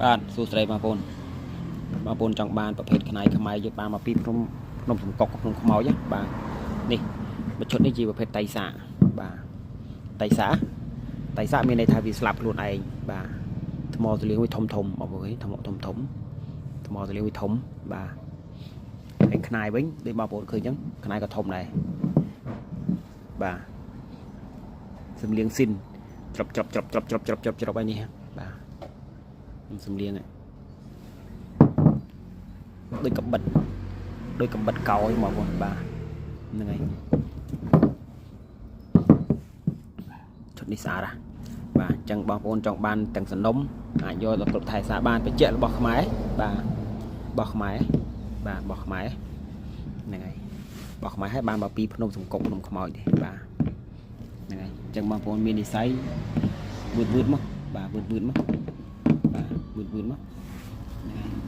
បាទសួស្តីបងប្អូនចង់បានប្រភេទខ្នៃខ្មែរយកបានមកពីភ្នំសំកុកភ្នំខ្មោចបាទនេះមួយឈុតនេះជាប្រភេទតៃសាបាទតៃសាមានន័យថាវាស្លាប់ខ្លួនឯងបាទថ្មទលៀងវាធំបងប្អូនថ្មធំថ្មទលៀងវាធំបាទហើយខ្នៃវិញដូចបងប្អូនឃើញអញ្ចឹងខ្នៃក៏ធំដែរបាទសំលៀងស៊ីនច្រប់ហើយនេះបាទសំលៀងដូចកបិតកោយបងប្អូនបាទហ្នឹងហើយឈុតនេះស្អាតបាទអញ្ចឹងបងប្អូនចង់បានទាំងសនំអាចយកទៅគ្រប់ថែសាបានបច្ចៈរបស់ខ្មែរបាទរបស់ខ្មែរហ្នឹងហើយរបស់ខ្មែរហើយបានមកពីភ្នំសំកុកភ្នំខ្មោចទេបាទហ្នឹងហើយអញ្ចឹងបងប្អូនមាននិស្ស័យវឺតមកបាទវឺតមកបាទវឺតមកហ្នឹងហើយ